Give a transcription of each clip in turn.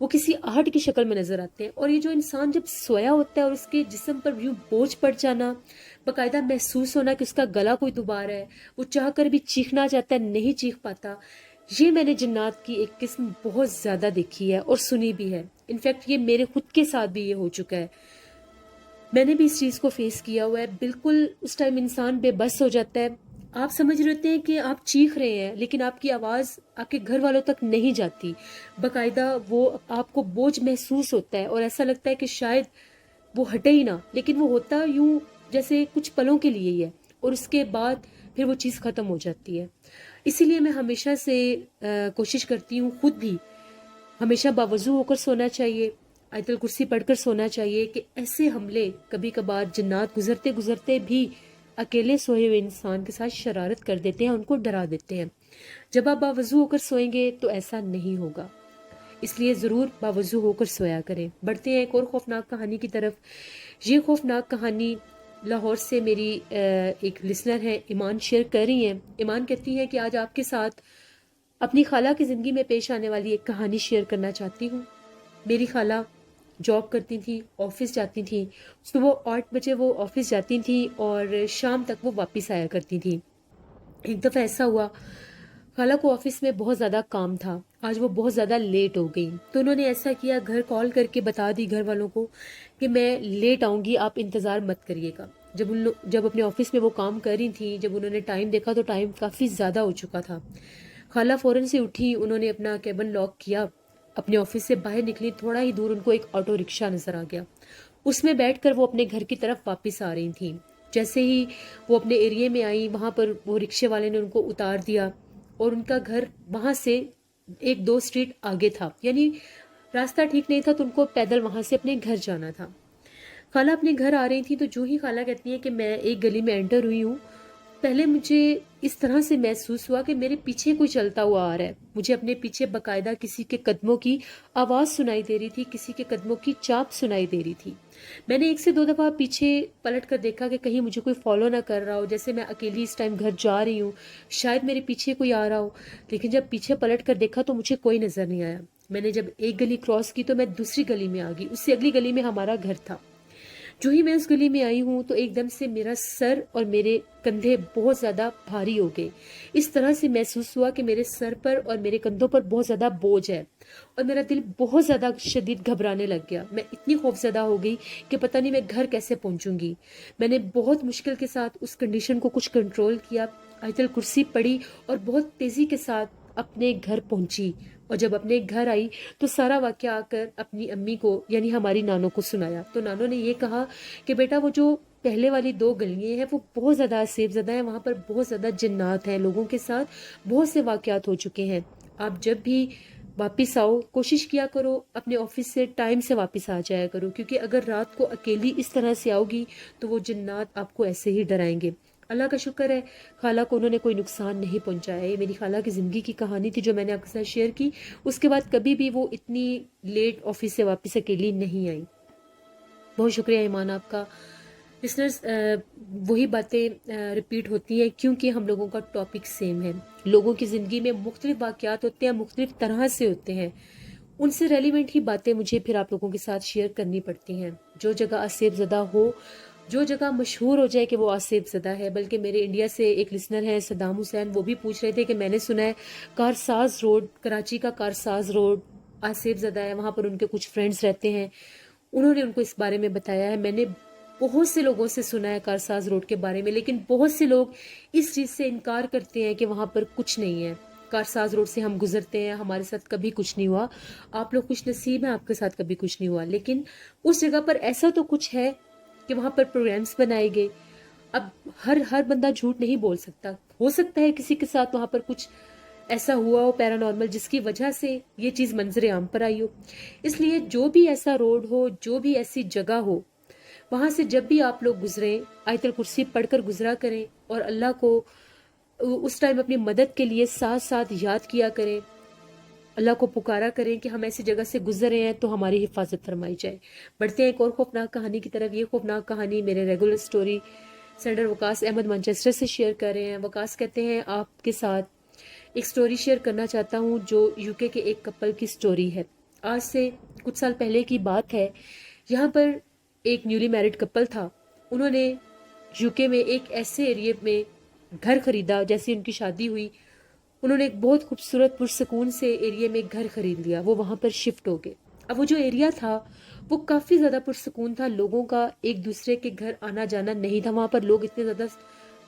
وہ کسی آہٹ کی شکل میں نظر آتے ہیں. اور یہ جو انسان جب سویا ہوتا ہے اور اس کے جسم پر یوں بوجھ پڑ جانا، باقاعدہ محسوس ہونا کہ اس کا گلا کوئی دبا رہا ہے، وہ چاہ کر بھی چیخنا چاہتا ہے نہیں چیخ پاتا، یہ میں نے جنات کی ایک قسم بہت زیادہ دیکھی ہے اور سنی بھی ہے. انفیکٹ یہ میرے خود کے ساتھ بھی یہ ہو چکا ہے، میں نے بھی اس چیز کو فیس کیا ہوا ہے. بالکل اس ٹائم انسان بے بس ہو جاتا ہے. آپ سمجھ رہتے ہیں کہ آپ چیخ رہے ہیں لیکن آپ کی آواز آپ کے گھر والوں تک نہیں جاتی. باقاعدہ وہ آپ کو بوجھ محسوس ہوتا ہے اور ایسا لگتا ہے کہ شاید وہ ہٹے ہی نہ، لیکن وہ ہوتا یوں جیسے کچھ پلوں کے لیے ہی ہے اور اس کے بعد پھر وہ چیز ختم ہو جاتی ہے. اسی لیے میں ہمیشہ سے کوشش کرتی ہوں، خود بھی ہمیشہ باوضو ہو کر سونا چاہیے، آیت الکرسی پڑھ کر سونا چاہیے کہ ایسے حملے کبھی کبھار جنات گزرتے گزرتے بھی اکیلے سوئے ہوئے انسان کے ساتھ شرارت کر دیتے ہیں، ان کو ڈرا دیتے ہیں. جب آپ باوضو ہو کر سوئیں گے تو ایسا نہیں ہوگا، اس لیے ضرور باوضو ہو کر سویا کریں. بڑھتے ہیں ایک اور خوفناک کہانی کی طرف. یہ خوفناک کہانی لاہور سے میری ایک لسنر ہے ایمان شیئر کر رہی ہیں. ایمان کہتی ہے کہ آج آپ کے ساتھ اپنی خالہ کی زندگی میں پیش آنے والی ایک کہانی شیئر کرنا چاہتی ہوں. میری خالہ جاب کرتی تھیں، آفس جاتی تھیں، صبح 8 بجے وہ آفس جاتی تھیں اور شام تک وہ واپس آیا کرتی تھیں. ایک دفعہ ایسا ہوا، خالہ کو آفس میں بہت زیادہ کام تھا، آج وہ بہت زیادہ لیٹ ہو گئی تو انہوں نے ایسا کیا، گھر کال کر کے بتا دی گھر والوں کو کہ میں لیٹ آؤں گی، آپ انتظار مت کریے گا. جب اپنے آفس میں وہ کام کر رہی تھیں، جب انہوں نے ٹائم دیکھا تو ٹائم کافی زیادہ ہو چکا تھا. خالہ فوراً سے اٹھی، انہوں نے اپنا کیبن لاک کیا، اپنے آفس سے باہر نکلی. تھوڑا ہی دور ان کو ایک آٹو رکشہ نظر آ گیا، اس میں بیٹھ کر وہ اپنے گھر کی طرف واپس آ رہی تھیں. جیسے ہی وہ اپنے ایریے میں آئی، وہاں پر وہ رکشے والے نے ان کو اتار دیا اور ان کا گھر وہاں سے 1-2 اسٹریٹ آگے تھا، یعنی راستہ ٹھیک نہیں تھا تو ان کو پیدل وہاں سے اپنے گھر جانا تھا. خالہ اپنے گھر آ رہی تھی تو جو ہی خالہ کہتی ہیں کہ میں ایک گلی میں انٹر ہوئی ہوں، پہلے مجھے اس طرح سے محسوس ہوا کہ میرے پیچھے کوئی چلتا ہوا آ رہا ہے. مجھے اپنے پیچھے باقاعدہ کسی کے قدموں کی آواز سنائی دے رہی تھی، کسی کے قدموں کی چاپ سنائی دے رہی تھی. میں نے 1 سے 2 دفعہ پیچھے پلٹ کر دیکھا کہ کہیں مجھے کوئی فالو نہ کر رہا ہو، جیسے میں اکیلی اس ٹائم گھر جا رہی ہوں، شاید میرے پیچھے کوئی آ رہا ہو. لیکن جب پیچھے پلٹ کر دیکھا تو مجھے کوئی نظر نہیں آیا. میں نے جب ایک گلی کراس کی تو میں دوسری گلی میں آ گئی، اس سے اگلی گلی میں ہمارا گھر تھا. جو ہی میں اس گلی میں آئی ہوں تو ایک دم سے میرا سر اور میرے کندھے بہت زیادہ بھاری ہو گئے. اس طرح سے محسوس ہوا کہ میرے سر پر اور میرے کندھوں پر بہت زیادہ بوجھ ہے اور میرا دل بہت زیادہ شدید گھبرانے لگ گیا. میں اتنی خوفزدہ ہو گئی کہ پتہ نہیں میں گھر کیسے پہنچوں گی. میں نے بہت مشکل کے ساتھ اس کنڈیشن کو کچھ کنٹرول کیا، آیت الکرسی پڑھی اور بہت تیزی کے ساتھ اپنے گھر پہنچی. اور جب اپنے گھر آئی تو سارا واقعہ آ کر اپنی امی کو یعنی ہماری نانوں کو سنایا. تو نانوں نے یہ کہا کہ بیٹا وہ جو پہلے والی 2 گلیاں ہیں وہ بہت زیادہ آسیب زدہ ہیں، وہاں پر بہت زیادہ جنات ہیں، لوگوں کے ساتھ بہت سے واقعات ہو چکے ہیں. آپ جب بھی واپس آؤ کوشش کیا کرو اپنے آفس سے ٹائم سے واپس آ جایا کرو، کیونکہ اگر رات کو اکیلی اس طرح سے آؤ گی تو وہ جنات آپ کو ایسے ہی ڈرائیں گے. اللہ کا شکر ہے خالہ کو انہوں نے کوئی نقصان نہیں پہنچایا. یہ میری خالہ کی زندگی کی کہانی تھی جو میں نے آپ کے ساتھ شیئر کی. اس کے بعد کبھی بھی وہ اتنی لیٹ آفس سے واپس اکیلی نہیں آئی. بہت شکریہ ایمان آپ کا. لسنرز، وہی باتیں ریپیٹ ہوتی ہیں کیونکہ ہم لوگوں کا ٹاپک سیم ہے. لوگوں کی زندگی میں مختلف واقعات ہوتے ہیں، مختلف طرح سے ہوتے ہیں، ان سے ریلیونٹ ہی باتیں مجھے پھر آپ لوگوں کے ساتھ شیئر کرنی پڑتی ہیں. جو جگہ آسیب زدہ ہو، جو جگہ مشہور ہو جائے کہ وہ آسیب زدہ ہے. بلکہ میرے انڈیا سے ایک لسنر ہیں صدام حسین، وہ بھی پوچھ رہے تھے کہ میں نے سنا ہے کارساز روڈ، کراچی کا کارساز روڈ آسیب زدہ ہے، وہاں پر ان کے کچھ فرینڈز رہتے ہیں. انہوں نے ان کو اس بارے میں بتایا ہے. میں نے بہت سے لوگوں سے سنا ہے کارساز روڈ کے بارے میں، لیکن بہت سے لوگ اس چیز سے انکار کرتے ہیں کہ وہاں پر کچھ نہیں ہے. کارساز روڈ سے ہم گزرتے ہیں، ہمارے ساتھ کبھی کچھ نہیں ہوا. آپ لوگ خوش نصیب ہیں، آپ کے ساتھ کبھی کچھ نہیں ہوا. لیکن اس جگہ پر ایسا تو کچھ ہے کہ وہاں پر پروگرامز بنائے گئے. اب ہر بندہ جھوٹ نہیں بول سکتا. ہو سکتا ہے کسی کے ساتھ وہاں پر کچھ ایسا ہوا ہو پیرانارمل جس کی وجہ سے یہ چیز منظر عام پر آئی ہو. اس لیے جو بھی ایسا روڈ ہو، جو بھی ایسی جگہ ہو، وہاں سے جب بھی آپ لوگ گزریں آیت الکرسی پڑھ کر گزرا کریں اور اللہ کو اس ٹائم اپنی مدد کے لیے ساتھ ساتھ یاد کیا کریں. اللہ کو پکارا کریں کہ ہم ایسی جگہ سے گزر رہے ہیں تو ہماری حفاظت فرمائی جائے. بڑھتے ہیں ایک اور خوفناک کہانی کی طرف. یہ خوفناک کہانی میرے ریگولر سٹوری سینڈر وقاص احمد مانچسٹر سے شیئر کر رہے ہیں. وقاص کہتے ہیں آپ کے ساتھ ایک سٹوری شیئر کرنا چاہتا ہوں جو UK کے ایک کپل کی سٹوری ہے. آج سے کچھ سال پہلے کی بات ہے. یہاں پر ایک نیولی میرڈ کپل تھا. انہوں نے UK میں ایک ایسے ایریے میں گھر خریدا. جیسے ان کی شادی ہوئی انہوں نے ایک بہت خوبصورت پرسکون سے ایریے میں ایک گھر خرید لیا. وہ وہاں پر شفٹ ہو گئے. اب وہ جو ایریا تھا وہ کافی زیادہ پرسکون تھا. لوگوں کا ایک دوسرے کے گھر آنا جانا نہیں تھا. وہاں پر لوگ اتنے زیادہ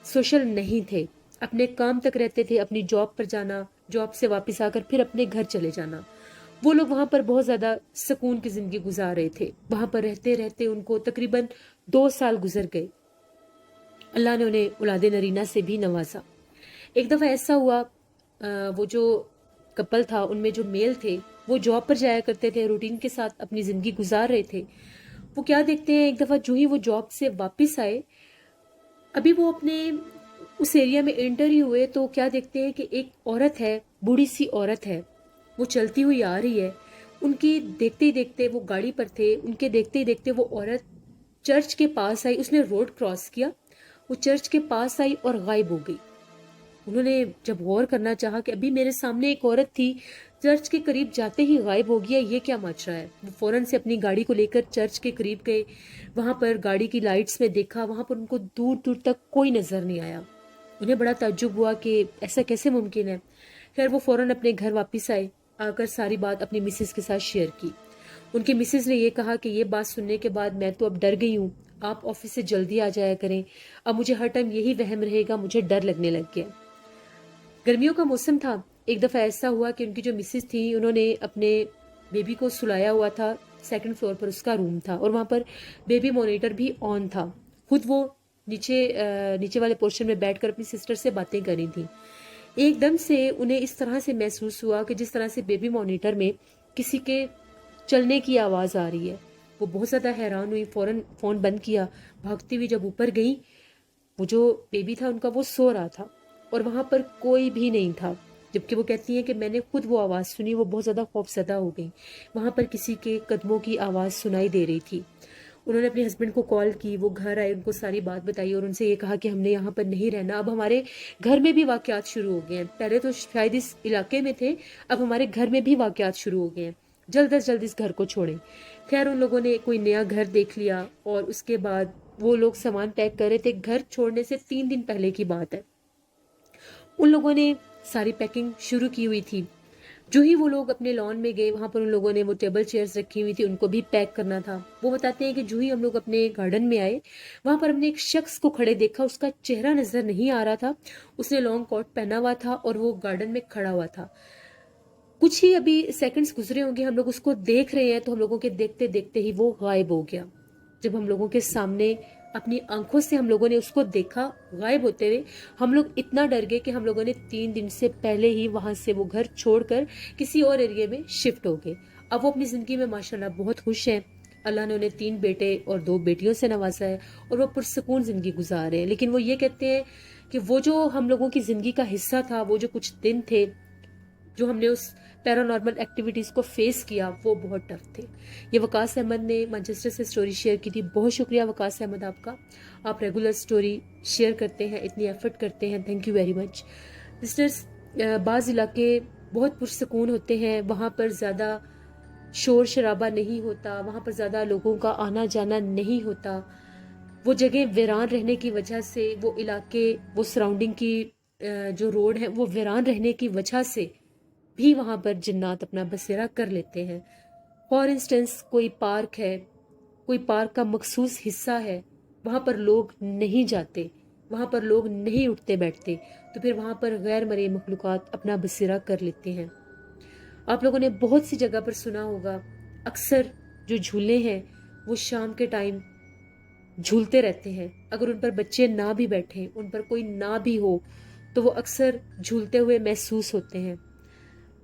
سوشل نہیں تھے. اپنے کام تک رہتے تھے, اپنی جاب پر جانا, جاب سے واپس آ کر پھر اپنے گھر چلے جانا. وہ لوگ وہاں پر بہت زیادہ سکون کی زندگی گزار رہے تھے. وہاں پر رہتے رہتے ان کو تقریباً 2 سال گزر گئے. اللہ نے انہیں اولاد نرینہ سے بھی نوازا. ایک دفعہ ایسا ہوا, وہ جو کپل تھا ان میں جو میل تھے وہ جاب پر جایا کرتے تھے, روٹین کے ساتھ اپنی زندگی گزار رہے تھے. وہ کیا دیکھتے ہیں, ایک دفعہ جو ہی وہ جاب سے واپس آئے, ابھی وہ اپنے اس ایریا میں انٹر ہی ہوئے تو کیا دیکھتے ہیں کہ ایک عورت ہے, بوڑھی سی عورت ہے, وہ چلتی ہوئی آ رہی ہے. ان کی دیکھتے ہی دیکھتے, وہ گاڑی پر تھے, ان کے دیکھتے ہی دیکھتے وہ عورت چرچ کے پاس آئی. اس نے روڈ کراس کیا, وہ چرچ کے پاس آئی اور غائب ہو گئی. انہوں نے جب غور کرنا چاہا کہ ابھی میرے سامنے ایک عورت تھی, چرچ کے قریب جاتے ہی غائب ہو گیا, یہ کیا ماجرا ہے. وہ فوراً سے اپنی گاڑی کو لے کر چرچ کے قریب گئے. وہاں پر گاڑی کی لائٹس میں دیکھا, وہاں پر ان کو دور دور تک کوئی نظر نہیں آیا. انہیں بڑا تعجب ہوا کہ ایسا کیسے ممکن ہے. خیر وہ فوراً اپنے گھر واپس آئے. آ کر ساری بات اپنی مسز کے ساتھ شیئر کی. ان کی مسز نے یہ کہا کہ یہ بات سننے کے بعد میں تو اب ڈر گئی ہوں, آپ آفس سے جلدی آ جایا کریں. اب مجھے ہر ٹائم یہی وہم رہے گا, مجھے ڈر لگنے لگ گیا. گرمیوں کا موسم تھا. ایک دفعہ ایسا ہوا کہ ان کی جو مسز تھی انہوں نے اپنے بیبی کو سلایا ہوا تھا. 2nd فلور پر اس کا روم تھا اور وہاں پر بیبی مانیٹر بھی آن تھا. خود وہ نیچے والے پورشن میں بیٹھ کر اپنی سسٹر سے باتیں کر رہی تھی. ایک دم سے انہیں اس طرح سے محسوس ہوا کہ جس طرح سے بیبی مانیٹر میں کسی کے چلنے کی آواز آ رہی ہے. وہ بہت زیادہ حیران ہوئی, فوراً فون بند کیا, بھاگتی ہوئی جب اوپر گئی, وہ جو بیبی تھا ان کا وہ سو رہا تھا اور وہاں پر کوئی بھی نہیں تھا. جبکہ وہ کہتی ہیں کہ میں نے خود وہ آواز سنی, وہ بہت زیادہ خوف زدہ ہو گئی. وہاں پر کسی کے قدموں کی آواز سنائی دے رہی تھی. انہوں نے اپنے ہسبینڈ کو کال کی, وہ گھر آئے, ان کو ساری بات بتائی اور ان سے یہ کہا کہ ہم نے یہاں پر نہیں رہنا, اب ہمارے گھر میں بھی واقعات شروع ہو گئے ہیں. پہلے تو شاید اس علاقے میں تھے, اب ہمارے گھر میں بھی واقعات شروع ہو گئے ہیں, جلد از جلد اس گھر کو چھوڑیں. خیر ان لوگوں نے کوئی نیا گھر دیکھ لیا اور اس کے بعد وہ لوگ سامان پیک کر رہے تھے. گھر چھوڑنے سے 3 دن پہلے کی بات ہے. ان لوگوں نے ساری پیکنگ شروع کی ہوئی تھی. جو ہی وہ لوگ اپنے لان میں گئے, وہاں پر ان لوگوں نے وہ ٹیبل چیئرز رکھی ہوئی تھی, ان کو بھی پیک کرنا تھا. وہ بتاتے ہیں کہ جو ہی ہم لوگ اپنے گارڈن میں آئے, وہاں پر ہم نے ایک شخص کو کھڑے دیکھا. اس کا چہرہ نظر نہیں آ رہا تھا, اس نے لانگ کوٹ پہنا ہوا تھا اور وہ گارڈن میں کھڑا ہوا تھا. کچھ ہی ابھی سیکنڈز گزرے ہوں گے, ہم لوگ اس کو دیکھ رہے ہیں تو ہم لوگوں کے دیکھتے دیکھتے ہی وہ غائب ہو گیا. جب ہم لوگوں کے سامنے اپنی آنکھوں سے ہم لوگوں نے اس کو دیکھا غائب ہوتے ہوئے, ہم لوگ اتنا ڈر گئے کہ ہم لوگوں نے 3 دن سے پہلے ہی وہاں سے وہ گھر چھوڑ کر کسی اور ایریے میں شفٹ ہو گئے. اب وہ اپنی زندگی میں ماشاءاللہ بہت خوش ہیں. اللہ نے انہیں 3 بیٹے اور 2 بیٹیوں سے نوازا ہے اور وہ پرسکون زندگی گزار رہے ہیں. لیکن وہ یہ کہتے ہیں کہ وہ جو ہم لوگوں کی زندگی کا حصہ تھا, وہ جو کچھ دن تھے جو ہم نے اس پیرانارمل ایکٹیویٹیز کو فیس کیا, وہ بہت ٹف تھے. یہ وقاص احمد نے مانچسٹر سے سٹوری شیئر کی تھی. بہت شکریہ وقاص احمد آپ کا, آپ ریگولر سٹوری شیئر کرتے ہیں, اتنی ایفرٹ کرتے ہیں, thank you very much. Listeners, بعض علاقے بہت پرسکون ہوتے ہیں, وہاں پر زیادہ شور شرابہ نہیں ہوتا, وہاں پر زیادہ لوگوں کا آنا جانا نہیں ہوتا. وہ جگہ ویران رہنے کی وجہ سے, وہ علاقے, وہ سراؤنڈنگ کی جو روڈ ہے وہ ویران رہنے کی وجہ سے بھی وہاں پر جنات اپنا بسیرا کر لیتے ہیں. فار انسٹنس کوئی پارک ہے, کوئی پارک کا مخصوص حصہ ہے, وہاں پر لوگ نہیں جاتے, وہاں پر لوگ نہیں اٹھتے بیٹھتے, تو پھر وہاں پر غیر مرئی مخلوقات اپنا بسیرا کر لیتے ہیں. آپ لوگوں نے بہت سی جگہ پر سنا ہوگا, اکثر جو جھولے ہیں وہ شام کے ٹائم جھولتے رہتے ہیں. اگر ان پر بچے نہ بھی بیٹھیں, ان پر کوئی نہ بھی ہو, تو وہ اکثر جھولتے ہوئے محسوس ہوتے ہیں.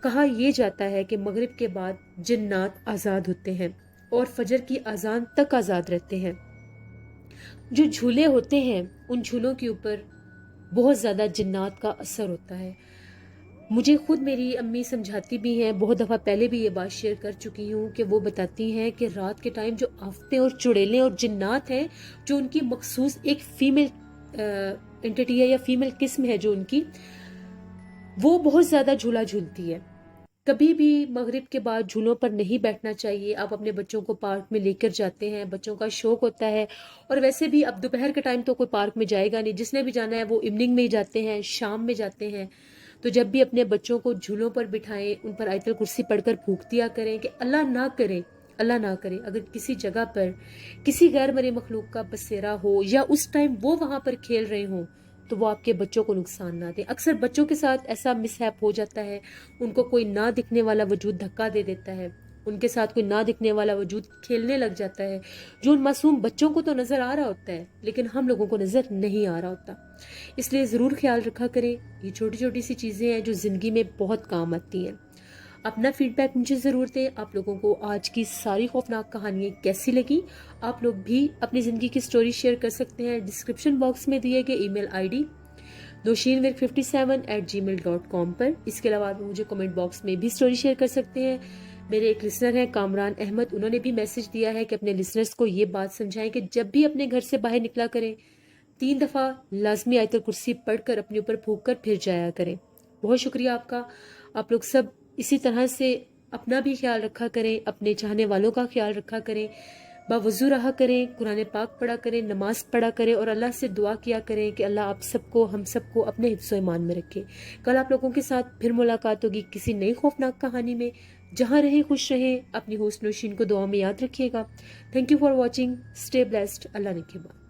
کہا یہ جاتا ہے کہ مغرب کے بعد جنات آزاد ہوتے ہیں اور فجر کی اذان تک آزاد رہتے ہیں. جو جھولے ہوتے ہیں ان جھولوں کے اوپر بہت زیادہ جنات کا اثر ہوتا ہے. مجھے خود میری امی سمجھاتی بھی ہیں, بہت دفعہ پہلے بھی یہ بات شیئر کر چکی ہوں, کہ وہ بتاتی ہیں کہ رات کے ٹائم جو آفتیں اور چڑیلیں اور جنات ہیں, جو ان کی مخصوص ایک فیمیل انٹیٹی ہے یا فیمیل قسم ہے جو ان کی, وہ بہت زیادہ جھولا جھولتی ہے. کبھی بھی مغرب کے بعد جھولوں پر نہیں بیٹھنا چاہیے. آپ اپنے بچوں کو پارک میں لے کر جاتے ہیں, بچوں کا شوق ہوتا ہے, اور ویسے بھی اب دوپہر کے ٹائم تو کوئی پارک میں جائے گا نہیں, جس نے بھی جانا ہے وہ ایوننگ میں ہی جاتے ہیں, شام میں جاتے ہیں. تو جب بھی اپنے بچوں کو جھولوں پر بٹھائیں, ان پر آیت الکرسی پڑھ کر پھونک دیا کریں کہ اللہ نہ کرے اگر کسی جگہ پر کسی غیر مرئی مخلوق کا بسیرا ہو یا اس ٹائم وہ وہاں پر کھیل رہے ہوں تو وہ آپ کے بچوں کو نقصان نہ دیں. اکثر بچوں کے ساتھ ایسا مس ہیپ ہو جاتا ہے, ان کو کوئی نہ دکھنے والا وجود دھکا دے دیتا ہے, ان کے ساتھ کوئی نہ دکھنے والا وجود کھیلنے لگ جاتا ہے, جو ان معصوم بچوں کو تو نظر آ رہا ہوتا ہے لیکن ہم لوگوں کو نظر نہیں آ رہا ہوتا. اس لیے ضرور خیال رکھا کریں. یہ چھوٹی چھوٹی سی چیزیں ہیں جو زندگی میں بہت کام آتی ہیں. اپنا فیڈ بیک مجھے ضرور دیں. آپ لوگوں کو آج کی ساری خوفناک کہانیاں کیسی لگی؟ آپ لوگ بھی اپنی زندگی کی سٹوری شیئر کر سکتے ہیں ڈسکرپشن باکس میں دیے گئے ای میل آئی ڈی noshinwirk57@gmail.com پر. اس کے علاوہ آپ مجھے کمنٹ باکس میں بھی سٹوری شیئر کر سکتے ہیں. میرے ایک لسنر ہیں کامران احمد, انہوں نے بھی میسج دیا ہے کہ اپنے لسنرز کو یہ بات سمجھائیں کہ جب بھی اپنے گھر سے باہر نکلا کریں 3 دفعہ لازمی آیت الکرسی پڑھ کر اپنے اوپر پھونک کر پھر جایا کریں. بہت شکریہ آپ کا. آپ لوگ سب اسی طرح سے اپنا بھی خیال رکھا کریں, اپنے چاہنے والوں کا خیال رکھا کریں, باوضو رہا کریں, قرآن پاک پڑھا کریں, نماز پڑھا کریں اور اللہ سے دعا کیا کریں کہ اللہ آپ سب کو, ہم سب کو اپنے حفظ و ایمان میں رکھے. کل آپ لوگوں کے ساتھ پھر ملاقات ہوگی کسی نئی خوفناک کہانی میں. جہاں رہیں خوش رہیں. اپنی ہوسٹ نوشین کو دعا میں یاد رکھیے گا. Thank you for watching. Stay blessed. اللہ نگہبان.